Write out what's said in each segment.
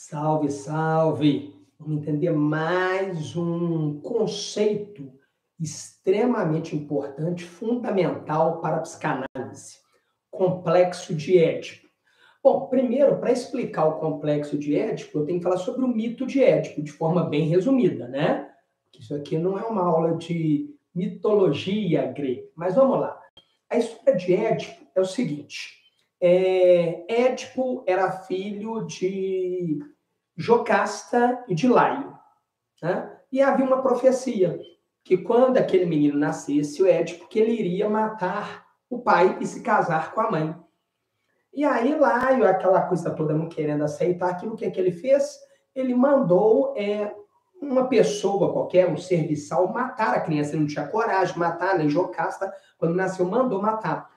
Salve, salve! Vamos entender mais um conceito extremamente importante, fundamental para a psicanálise: complexo de Édipo. Bom, primeiro, para explicar o complexo de Édipo, eu tenho que falar sobre o mito de Édipo, de forma bem resumida, né? Isso aqui não é uma aula de mitologia grega, mas vamos lá. A história de Édipo é o seguinte: Édipo era filho de Jocasta e de Laio, né? E havia uma profecia que quando aquele menino nascesse, o Édipo, que ele iria matar o pai e se casar com a mãe. E aí Laio, aquela coisa toda, não querendo aceitar aquilo, que ele fez? Ele mandou uma pessoa qualquer, um serviçal, matar a criança. Ele não tinha coragem de matar, nem Jocasta, quando nasceu, mandou matar.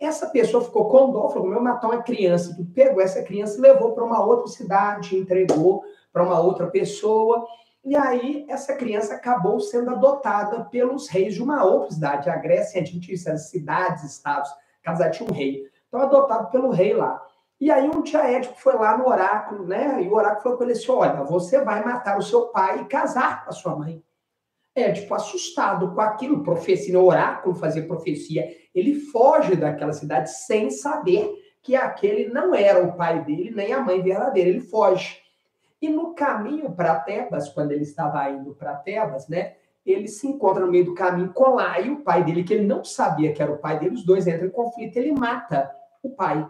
Essa pessoa ficou com dó, falou: eu matar uma criança. Tu pegou essa criança e levou para uma outra cidade, entregou para uma outra pessoa. E aí, essa criança acabou sendo adotada pelos reis de uma outra cidade. A Grécia, a gente disse, as cidades, estados, cada tinha um rei. Então, adotado pelo rei lá. E aí, um dia Édipo foi lá no oráculo, né? E o oráculo falou com ele assim: olha, você vai matar o seu pai e casar com a sua mãe. Édipo, assustado com aquilo, profecia, no oráculo fazia profecia, ele foge daquela cidade sem saber que aquele não era o pai dele, nem a mãe verdadeira, ele foge. E no caminho para Tebas, quando ele estava indo para Tebas, né, ele se encontra no meio do caminho com Laio, o pai dele, que ele não sabia que era o pai dele, os dois entram em conflito, ele mata o pai.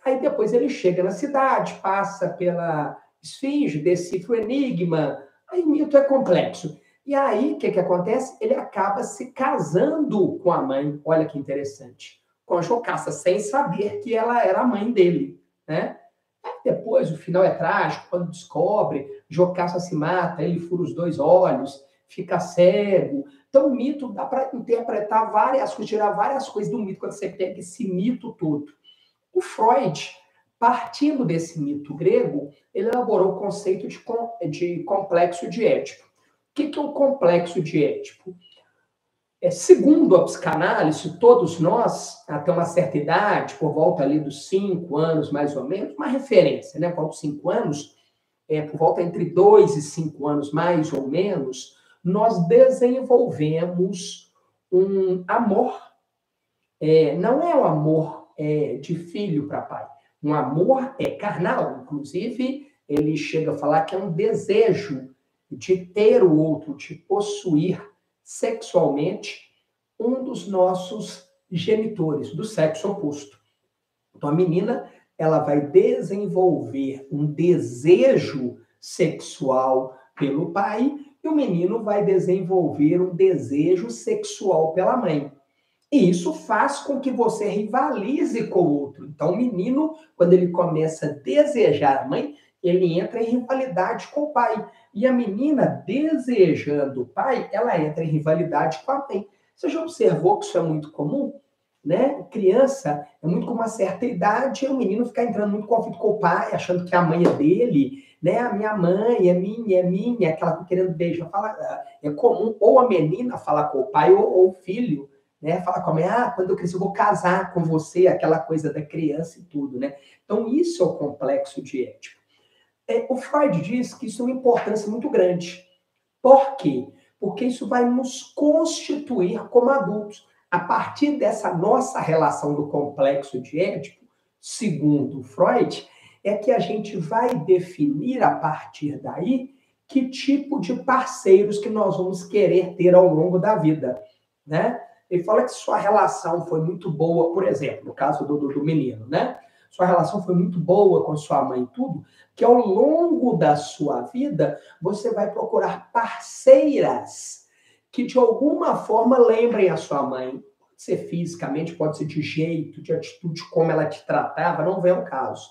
Aí depois ele chega na cidade, passa pela esfinge, decifra o enigma, aí o mito é complexo. E aí, o que acontece? Ele acaba se casando com a mãe, olha que interessante, com a Jocasta, sem saber que ela era a mãe dele, né? Aí depois, o final é trágico, quando descobre, Jocasta se mata, ele fura os dois olhos, fica cego. Então, o mito dá para interpretar várias coisas, tirar várias coisas do mito, quando você pega esse mito todo. O Freud, partindo desse mito grego, ele elaborou o conceito de complexo de Édipo. O que é o complexo de Édipo? Segundo a psicanálise, todos nós, até uma certa idade, por volta ali dos 5 anos, mais ou menos, uma referência, né? Por volta dos 5 anos, por volta entre 2 e 5 anos, mais ou menos, nós desenvolvemos um amor. Não é um amor de filho para pai. Um amor carnal. Inclusive, ele chega a falar que é um desejo de ter o outro, de possuir sexualmente um dos nossos genitores, do sexo oposto. Então, a menina, ela vai desenvolver um desejo sexual pelo pai e o menino vai desenvolver um desejo sexual pela mãe. E isso faz com que você rivalize com o outro. Então, o menino, quando ele começa a desejar a mãe, ele entra em rivalidade com o pai. E a menina, desejando o pai, ela entra em rivalidade com a mãe. Você já observou que isso é muito comum? Né? Criança, é muito com uma certa idade, o menino ficar entrando muito em conflito com o pai, achando que a mãe é dele, né? A minha mãe é minha, aquela que querendo beijar. É comum ou a menina falar com o pai ou o filho, né? Falar com a mãe: quando eu crescer eu vou casar com você, aquela coisa da criança e tudo, né? Então, isso é o complexo de Édipo. O Freud diz que isso é uma importância muito grande. Por quê? Porque isso vai nos constituir como adultos. A partir dessa nossa relação do complexo de Édipo, segundo Freud, é que a gente vai definir a partir daí que tipo de parceiros que nós vamos querer ter ao longo da vida, né? Ele fala que sua relação foi muito boa, por exemplo, no caso do menino, né? Sua relação foi muito boa com sua mãe e tudo, que ao longo da sua vida você vai procurar parceiras que de alguma forma lembrem a sua mãe. Pode ser fisicamente, pode ser de jeito, de atitude, como ela te tratava, não vem ao caso.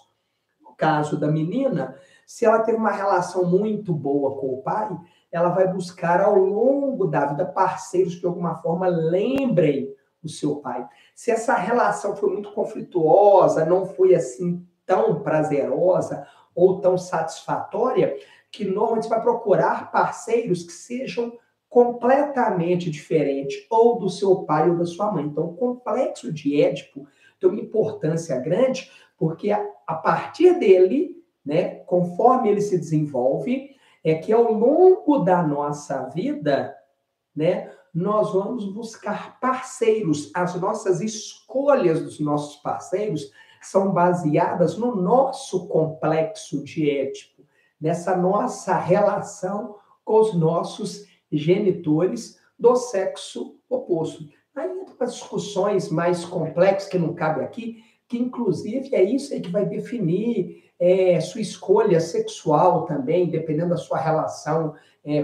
No caso da menina, se ela teve uma relação muito boa com o pai, ela vai buscar ao longo da vida parceiros que de alguma forma lembrem o seu pai. Se essa relação foi muito conflituosa, não foi assim tão prazerosa ou tão satisfatória, que normalmente você vai procurar parceiros que sejam completamente diferentes, ou do seu pai ou da sua mãe. Então, o complexo de Édipo tem uma importância grande, porque a partir dele né, conforme ele se desenvolve, é que ao longo da nossa vida, né, nós vamos buscar parceiros. As nossas escolhas dos nossos parceiros são baseadas no nosso complexo de Édipo, nessa nossa relação com os nossos genitores do sexo oposto. Aí entra discussões mais complexas que não cabe aqui, que inclusive é isso aí que vai definir sua escolha sexual também, dependendo da sua relação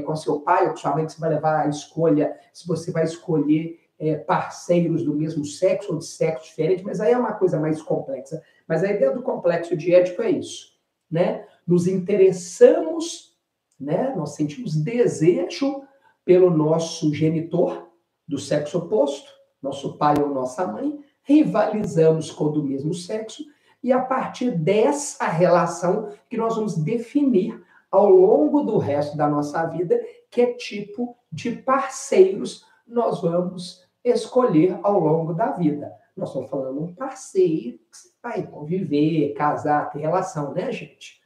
com seu pai ou com sua mãe, que você vai levar a escolha, se você vai escolher parceiros do mesmo sexo ou de sexo diferente, mas aí é uma coisa mais complexa. Mas a ideia do complexo de Édipo é isso, né? Nos interessamos, né? Nós sentimos desejo pelo nosso genitor do sexo oposto, nosso pai ou nossa mãe, rivalizamos com o do mesmo sexo, e a partir dessa relação que nós vamos definir ao longo do resto da nossa vida que tipo de parceiros nós vamos escolher ao longo da vida. Nós estamos falando de um parceiro que você vai conviver, casar, ter relação, né, gente?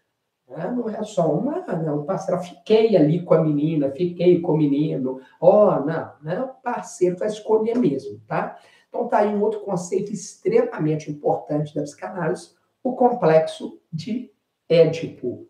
Não é só um parceiro, fiquei ali com a menina, fiquei com o menino. Não, o parceiro vai escolher mesmo, tá? Então tá aí um outro conceito extremamente importante da psicanálise, o complexo de Édipo.